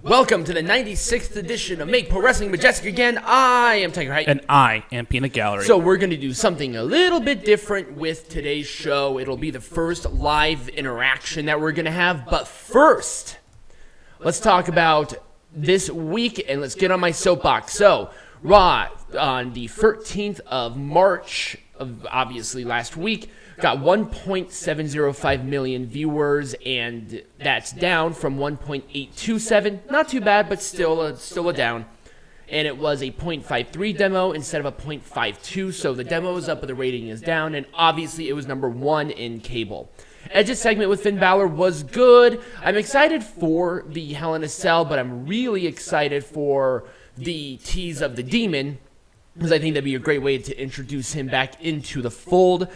Welcome to the 96th edition of Make Pro Wrestling Majestic again. I am Tigerhite. And I am Peanut Gallery. So we're going to do something a little bit different with today's show. It'll be the first live interaction that we're going to have. But first, let's talk about this week and let's get on my soapbox. So, Raw on the 13th of March, obviously last week, got 1.705 million viewers, and that's down from 1.827. Not too bad, but still a down. And it was a 0.53 demo instead of a 0.52, so the demo is up, but the rating is down, and obviously it was number one in cable. Edge's segment with Finn Balor was good. I'm excited for the Hell in a Cell, but I'm really excited for the tease of the Demon, because I think that'd be a great way to introduce him back into the fold.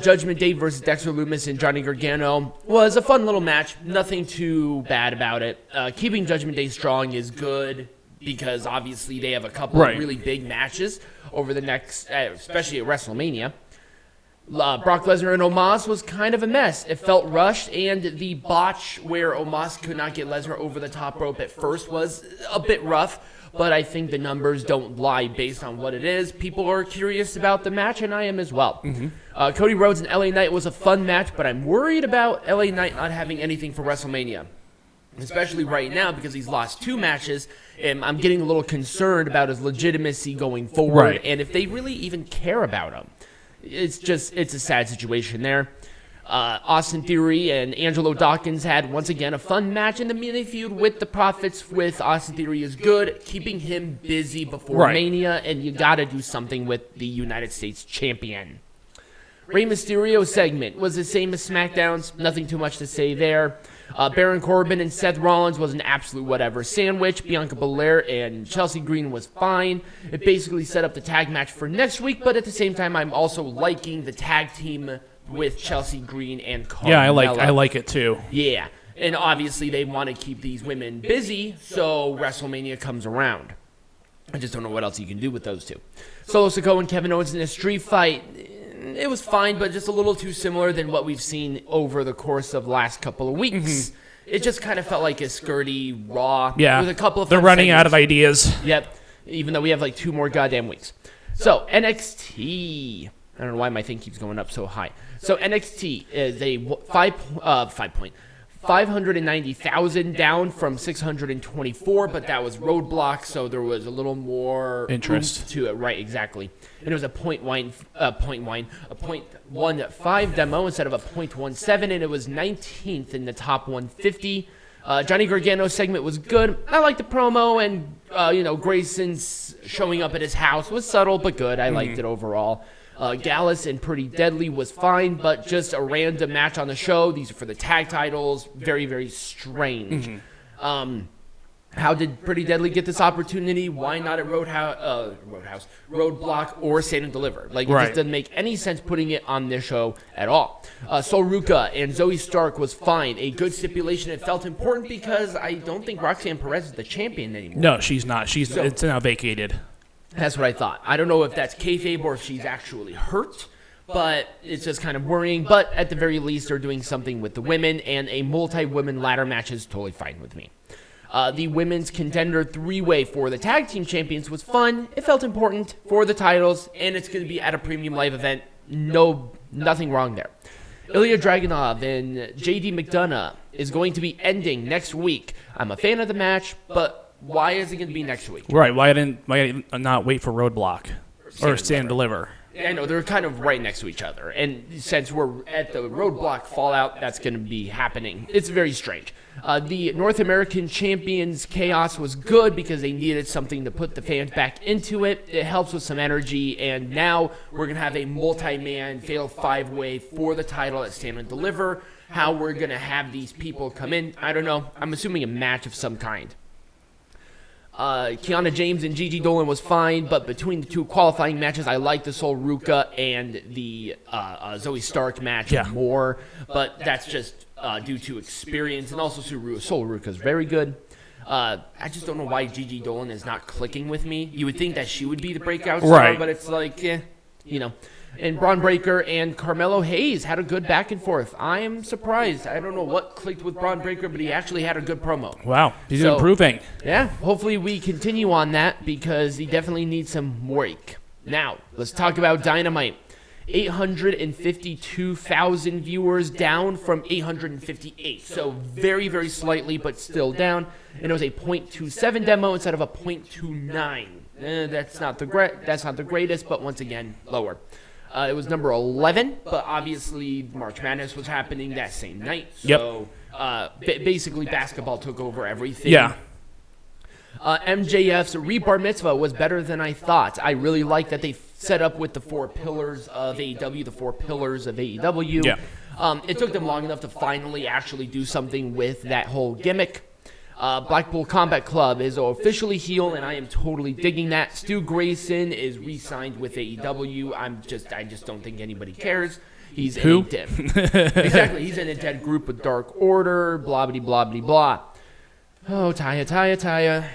Judgment Day versus Dexter Lumis and Johnny Gargano was a fun little match. Nothing too bad about it. Keeping Judgment Day strong is good because obviously they have a couple of really big matches over the next, especially at WrestleMania. Brock Lesnar and Omaz was kind of a mess. It felt rushed, and the botch where Omaz could not get Lesnar over the top rope at first was a bit rough. But I think the numbers don't lie based on what it is. People are curious about the match, and I am as well. Cody Rhodes and LA Knight was a fun match, but I'm worried about LA Knight not having anything for WrestleMania, especially right now because he's lost two matches, and I'm getting a little concerned about his legitimacy going forward, and if they really even care about him. It's a sad situation there. Austin Theory and Angelo Dawkins had, once again, a fun match in the mini feud with the Profits with Austin Theory is good, keeping him busy before Mania, and you got to do something with the United States Champion. Rey Mysterio segment was the same as SmackDown's, nothing too much to say there. Baron Corbin and Seth Rollins was an absolute whatever sandwich. Bianca Belair and Chelsea Green was fine. It basically set up the tag match for next week, but at the same time, I'm also liking the tag team with Chelsea Green and Carmella. Yeah, I like it too. Yeah, and obviously they want to keep these women busy, so WrestleMania comes around. I just don't know what else you can do with those two. Solo Sikoa and Kevin Owens in a street fight, it was fine, but just a little too similar than what we've seen over the course of the last couple of weeks. It just kind of felt like a skirty Raw. Yeah, with a couple of they're running out of ideas. Yep, even though we have like 2 more goddamn weeks. So, NXT. I don't know why my thing keeps going up so high. So NXT is a 590,000 down from 624, but that was Roadblock, so there was a little more interest to it. Right, exactly. And it was a 0.15 demo instead of a 0.17, and it was 19th in the top 150. Johnny Gargano's segment was good. I liked the promo, and Grayson's showing up at his house was subtle but good. I liked it overall. Gallus and Pretty Deadly was fine, but just a random match on the show. These are for the tag titles. Very, very strange. How did Pretty Deadly get this opportunity? Why not at Roadblock, or Stand and Deliver? It just doesn't make any sense putting it on this show at all. Sol Ruca and Zoe Stark was fine. A good stipulation. It felt important because I don't think Roxanne Perez is the champion anymore. No, she's not. It's now vacated. That's what I thought. I don't know if that's kayfabe or if she's actually hurt, but it's just kind of worrying. But at the very least, they're doing something with the women, and a multi-women ladder match is totally fine with me. The women's contender 3-way for the tag team champions was fun. It felt important for the titles, and it's going to be at a premium live event. Nothing wrong there. Ilya Dragunov and JD McDonough is going to be ending next week. I'm a fan of the match, but why is it going to be next week? Right. Why not wait for Roadblock or Stand and Deliver? I know, they're kind of right next to each other. And since we're at the Roadblock Fallout, that's going to be happening. It's very strange. The North American Champions Chaos was good because they needed something to put the fans back into it. It helps with some energy. And now we're going to have a multi-man fatal 5-way for the title at Stand and Deliver. How we're going to have these people come in, I don't know. I'm assuming a match of some kind. Kiana James and Gigi Dolan was fine, but between the two qualifying matches, I like the Sol Ruca and the Zoe Stark match more, but that's just due to experience, and also Sol Ruca is very good. I just don't know why Gigi Dolan is not clicking with me. You would think that she would be the breakout star, but it's like, And Braun Breaker and Carmelo Hayes had a good back and forth. I am surprised. I don't know what clicked with Braun Breaker, but he actually had a good promo. Wow, he's improving. Yeah, hopefully we continue on that because he definitely needs some work. Now, let's talk about Dynamite. 852,000 viewers, down from 858. So very, very slightly, but still down. And it was a .27 demo instead of a .29. That's not the greatest, but once again, lower. It was number 11, but obviously March Madness was happening that same night. So basically basketball took over everything. Yeah. MJF's Rebar Mitzvah was better than I thought. I really like that they set up with the 4 pillars of AEW, the 4 pillars of AEW. Yeah. It took them long enough to finally actually do something with that whole gimmick. Blackpool Combat Club is officially heel, and I am totally digging that. Stu Grayson is re-signed with AEW. I just don't think anybody cares. He's Who? in a dead. Exactly, he's in a dead group with Dark Order. Blah blah blah blah blah. Oh, Taya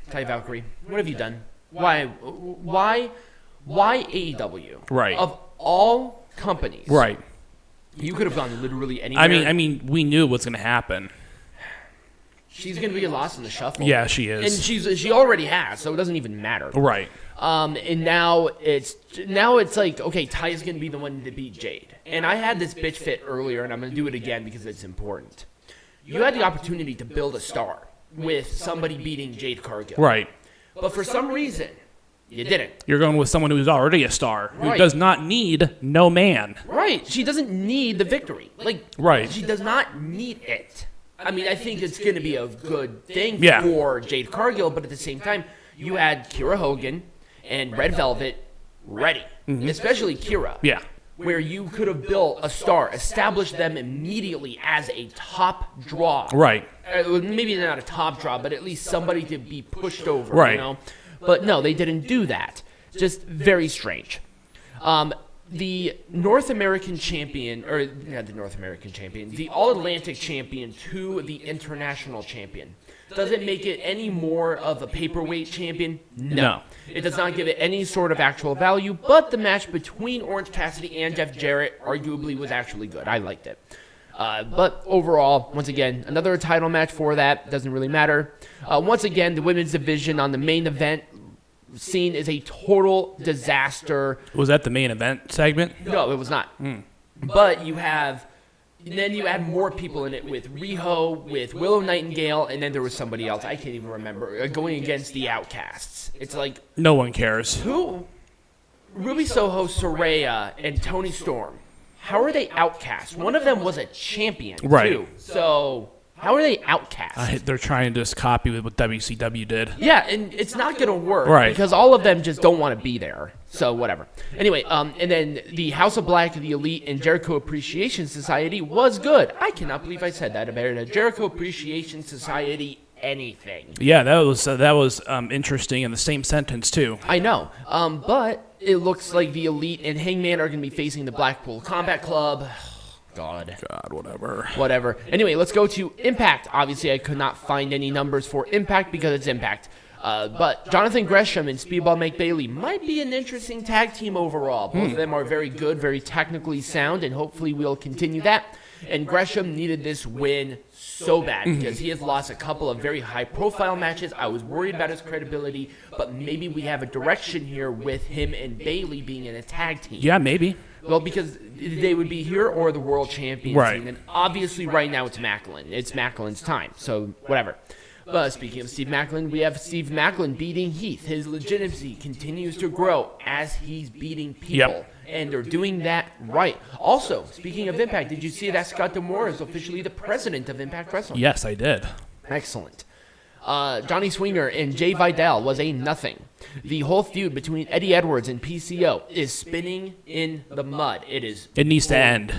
Valkyrie, what have you done? Why AEW? Right. Of all companies, Right. You could have gone literally anywhere. I mean, we knew what's going to happen. She's going to be lost in the shuffle. Yeah, she is. And she already has, so it doesn't even matter. Right. And now it's like, okay, Taya's going to be the one to beat Jade. And I had this bitch fit earlier, and I'm going to do it again because it's important. You had the opportunity to build a star with somebody beating Jade Cargill. Right. But for some reason, you didn't. You're going with someone who's already a star, who Right. does not need no man. Right. She doesn't need the victory. Right. She does not need it. I mean, I think it's going to be a good thing Yeah. for Jade Cargill, but at the same time, you had Kira Hogan and Red Velvet ready, especially Kira. Yeah. Where you could have built a star, established them immediately as a top draw. Right. Maybe not a top draw, but at least somebody to be pushed over. Right. You know? But no, they didn't do that. Just very strange. The North American champion, the All-Atlantic champion to the international champion. Does it make it any more of a paperweight champion? No. It does not give it any sort of actual value, but the match between Orange Cassidy and Jeff Jarrett arguably was actually good. I liked it. But overall, once again, another title match for that. Doesn't really matter. Once again, the women's division on the main event scene is a total disaster. Was that the main event segment? No, it was not. But you add more people in it with Riho, with Willow Nightingale, and then there was somebody else. I can't even remember. Going against the Outcasts. It's like, No one cares. who? Ruby Soho, Saraya, and Toni Storm. How are they outcasts? One of them was a champion, Right. too. So, how are they outcasts? They're trying to just copy what WCW did. Yeah, and it's not going to work. Right. Because all of them just don't want to be there. So, whatever. Anyway, and then the House of Black, the Elite, and Jericho Appreciation Society was good. I cannot believe I said that about it. Jericho Appreciation Society anything. Yeah, that was interesting in the same sentence, too. I know. But it looks like the Elite and Hangman are going to be facing the Blackpool Combat Club. God, whatever. Anyway, let's go to Impact. Obviously, I could not find any numbers for Impact because it's Impact. But Jonathan Gresham and Speedball McBailey might be an interesting tag team overall. Both of them are very good, very technically sound, and hopefully we'll continue that. And Gresham needed this win so bad because he has lost a couple of very high-profile matches. I was worried about his credibility, but maybe we have a direction here with him and Bailey being in a tag team. Yeah, maybe. Well, because they would be here or the world champions. Right. And obviously right now it's Macklin. It's Macklin's time, so whatever. But speaking of Steve Macklin, we have Steve Macklin beating Heath. His legitimacy continues to grow as he's beating people. Yep. And they're doing that right. Also, speaking of Impact, did you see that Scott D'Amore is officially the president of Impact Wrestling? Yes, I did. Excellent. Johnny Swinger and Jay Vidal was a nothing. The whole feud between Eddie Edwards and PCO is spinning in the mud. It needs to end.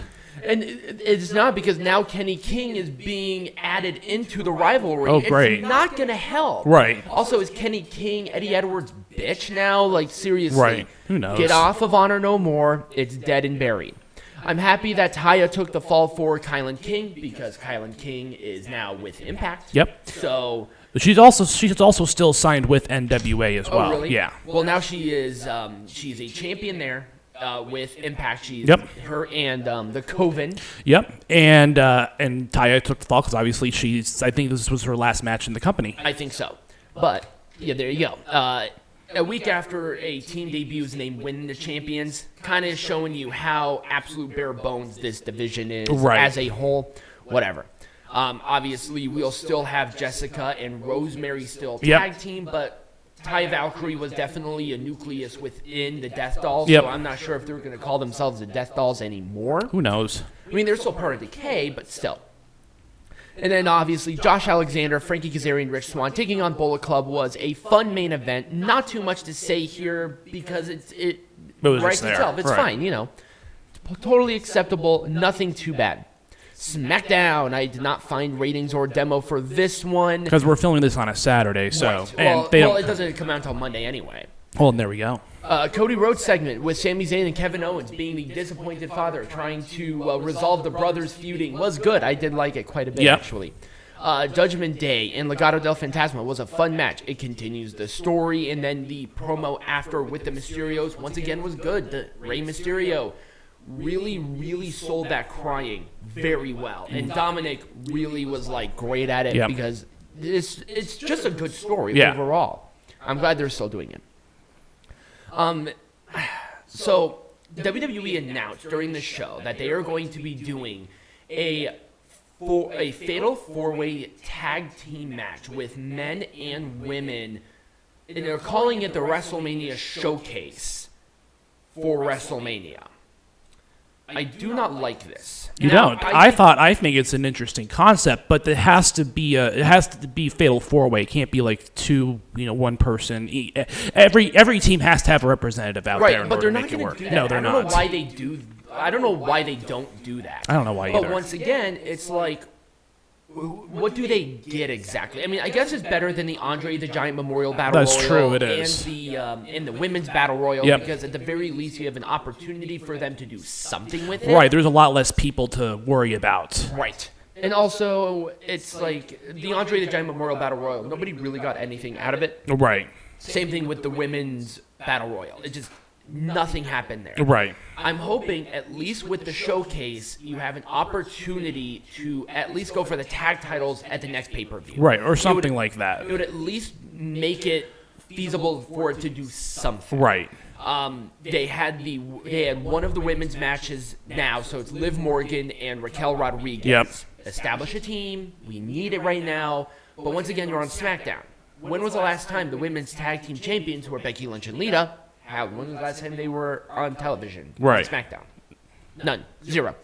And it's not because now Kenny King is being added into the rivalry. Oh, great. It's not going to help. Right. Also, is Kenny King Eddie Edwards' bitch now? Like, seriously. Right. Who knows? Get off of Honor No More. It's dead and buried. I'm happy that Taya took the fall for Kylan King because Kylan King is now with Impact. Yep. So... She's also still signed with NWA as well. Oh, really? Yeah. Well, now she is. She's a champion there. with Impact. She's Yep. her and the Coven. Yep. And Taya took the fall because obviously I think this was her last match in the company. I think so. But, yeah, there you go. A week after a team debuts named Winning the Champions, kind of showing you how absolute bare bones this division is as a whole. Whatever. Obviously, we'll still have Jessica and Rosemary still tag team, but Ty Valkyrie was definitely a nucleus within the Death Dolls, so I'm not sure if they're going to call themselves the Death Dolls anymore. Who knows? I mean, they're still part of Decay, but still. And then, obviously, Josh Alexander, Frankie Kazarian, Rich Swann taking on Bullet Club was a fun main event. Not too much to say here because it writes itself. It's fine, you know. It's totally acceptable. Nothing too bad. SmackDown, I did not find ratings or demo for this one. Because we're filming this on a Saturday, so. Right. And it doesn't come out until Monday anyway. Well, and there we go. Cody Rhodes segment with Sami Zayn and Kevin Owens being the disappointed father trying to resolve the brothers feuding was good. I did like it quite a bit, actually. Judgment Day and Legado del Fantasma was a fun match. It continues the story, and then the promo after with the Mysterios once again was good. The Rey Mysterio really sold that crying very well. And Dominic really was like great at it because it's just a good story overall. I'm glad they're still doing it. So WWE announced during the show that they are going to be doing a fatal four-way tag team match with men and women, and they're calling it the WrestleMania Showcase for WrestleMania. I do not like this. You don't. I think it's an interesting concept, but it has to be fatal four-way. It can't be like two, one person. Every team has to have a representative out there in order to make it work. No, they're not. I don't know why they do. I don't know why they don't do that. I don't know why either. But once again, it's like, what do they get exactly? I mean, I guess it's better than the Andre the Giant Memorial Battle Royal. That's true, it is. And the Women's Battle Royal, because at the very least you have an opportunity for them to do something with it. Right, there's a lot less people to worry about. Right. And also, it's like the Andre the Giant Memorial Battle Royal, nobody really got anything out of it. Right. Same thing with the Women's Battle Royal. It just... nothing happened there. Right. I'm hoping, at least with the showcase, you have an opportunity to at least go for the tag titles at the next pay-per-view. Right, or something like that. It would at least make it feasible for it to do something. Right. They had one of the women's matches now, so it's Liv Morgan and Raquel Rodriguez. Yep. Establish a team. We need it right now. But once again, you're on SmackDown. When was the last time the women's tag team champions, who are Becky Lynch and Lita, when was the last time they were on television? Right. On SmackDown. None. Zero.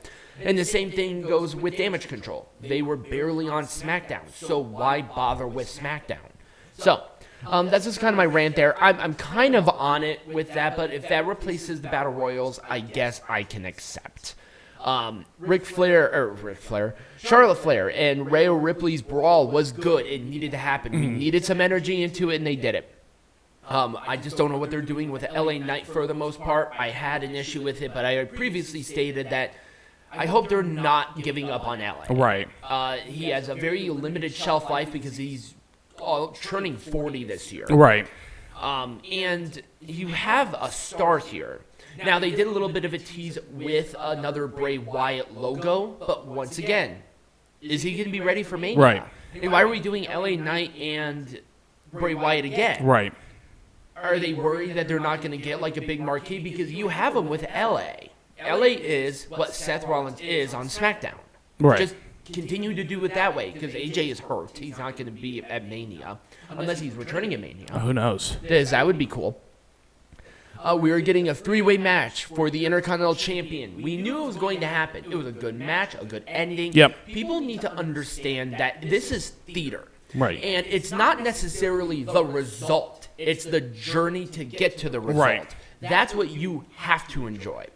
And the same thing goes with Damage Control. They were barely on SmackDown, so why bother with SmackDown? So, that's just kind of my rant there. I'm kind of on it with that, but if that replaces the Battle Royals, I guess I can accept. Charlotte Flair and Rhea Ripley's brawl was good. It needed to happen. We needed some energy into it, and they did it. I just don't know what they're doing with LA Knight for the most part. I had an issue with it, but I had previously stated that I hope they're not giving up on LA. Right. He has a very limited shelf life because he's turning 40 this year. Right. And you have a star here. Now, they did a little bit of a tease with another Bray Wyatt logo, but once again, is he going to be ready for Mania? Right. And why are we doing LA Knight and Bray Wyatt again? Right. Are they worried that they're not going to get like a big marquee? Because you have them with LA. LA is what Seth Rollins is on SmackDown. Right. Just continue to do it that way because AJ is hurt. He's not going to be at Mania unless he's returning at Mania. Who knows? That would be cool. We are getting a three-way match for the Intercontinental Champion. We knew it was going to happen. It was a good match, a good ending. Yep. People need to understand that this is theater. Right. And it's not necessarily the result. It's the journey to get to the result. Right. That's what you have to enjoy.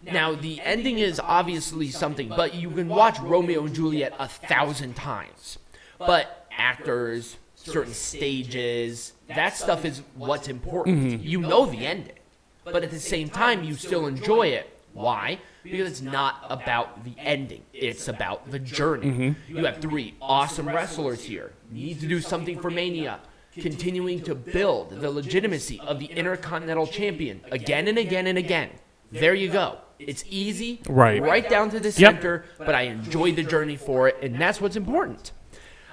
Now, the ending is obviously something, but you can watch Romeo and Juliet 1,000 times. But actors, certain stages, that stuff is what's important. You know the ending. But at the same time, you still enjoy it. Why? Because it's not about the ending. It's about the journey. You have three awesome wrestlers here. Need to do something for Mania. Continuing to build the legitimacy of the Intercontinental Champion again and again and again. there you go. It's easy, right down to the center, but I enjoyed the journey for it, and that's what's important.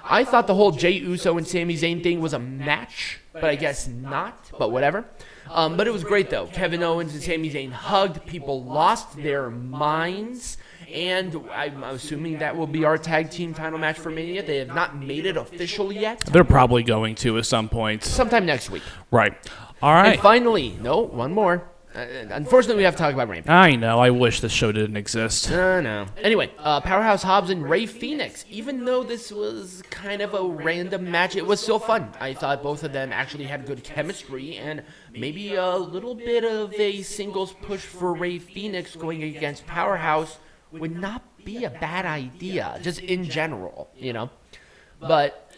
I thought the whole Jey Uso and Sami Zayn thing was a match, but I guess not, but whatever. But it was great, though. Kevin Owens and Sami Zayn hugged. People lost their minds. And I'm assuming that will be our tag team title match for Mania. They have not made it official yet. They're probably going to at some point. Sometime next week. Right. All right. And finally, one more. Unfortunately, we have to talk about Rampage. I know. I wish this show didn't exist. No. Anyway, Powerhouse Hobbs and Rey Fenix. Even though this was kind of a random match, it was still fun. I thought both of them actually had good chemistry, and maybe a little bit of a singles push for Rey Fenix going against Powerhouse would not be a bad idea, just in general, But,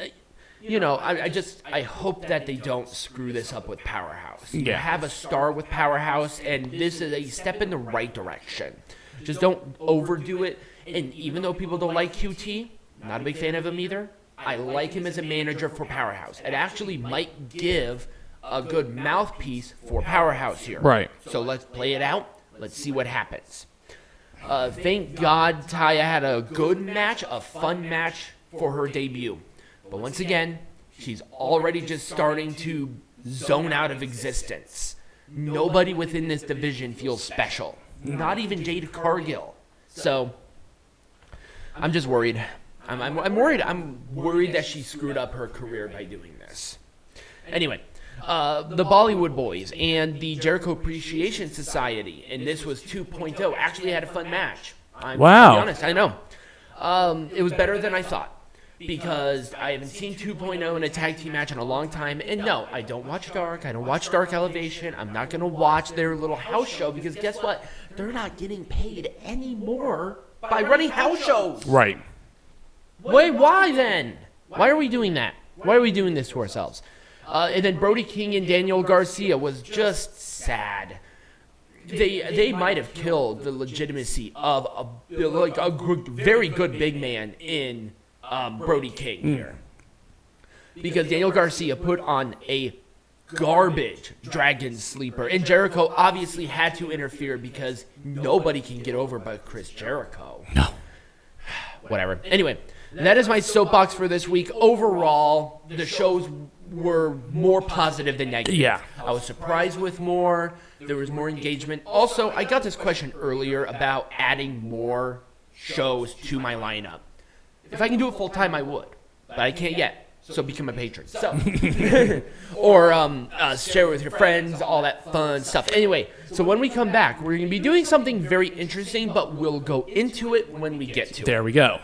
I hope that they don't screw this up with Powerhouse. You have a star with Powerhouse, and this is a step in the right direction. Just don't overdo it. And even though people don't like QT, not a big fan of him either, I like him as a manager for Powerhouse. It actually might give a good mouthpiece for Powerhouse here. Right. So let's play it out. Let's see what happens. Thank God Taya had a good match, a fun match for her debut. But once again, she's already just starting to zone out of existence. Nobody within this division feels special. Not even Jade Cargill. So, I'm just worried. I'm worried. I'm worried that she screwed up her career by doing this. Anyway. The Bollywood Boys and the Jericho Appreciation Society, and this was 2.0, actually had a fun match. Wow. To be honest, I know. It was better than I thought, because I haven't seen 2.0 in a tag team match in a long time, and no, I don't watch Dark. I don't watch Dark Elevation. I'm not going to watch their little house show, because guess what? They're not getting paid anymore by running house shows. Right. Wait, why then? Why are we doing that? Why are we doing this to ourselves? And then Brody King and Daniel Garcia was just sad. They might have killed the legitimacy of a very good big man in Brody King here. Because Daniel Garcia put on a garbage Dragon Sleeper. And Jericho obviously had to interfere because nobody can get over but Chris Jericho. No. Whatever. Anyway, that is my soapbox for this week. Overall, the shows were more positive than negative. Yeah. I was surprised with more. There was more engagement. Also, I got this question earlier about adding more shows to my lineup. If I can do it full time, I would. But I can't yet. So become a patron. So, or share with your friends, all that fun stuff. Anyway, so when we come back, we're going to be doing something very interesting, but we'll go into it when we get to it. There we go.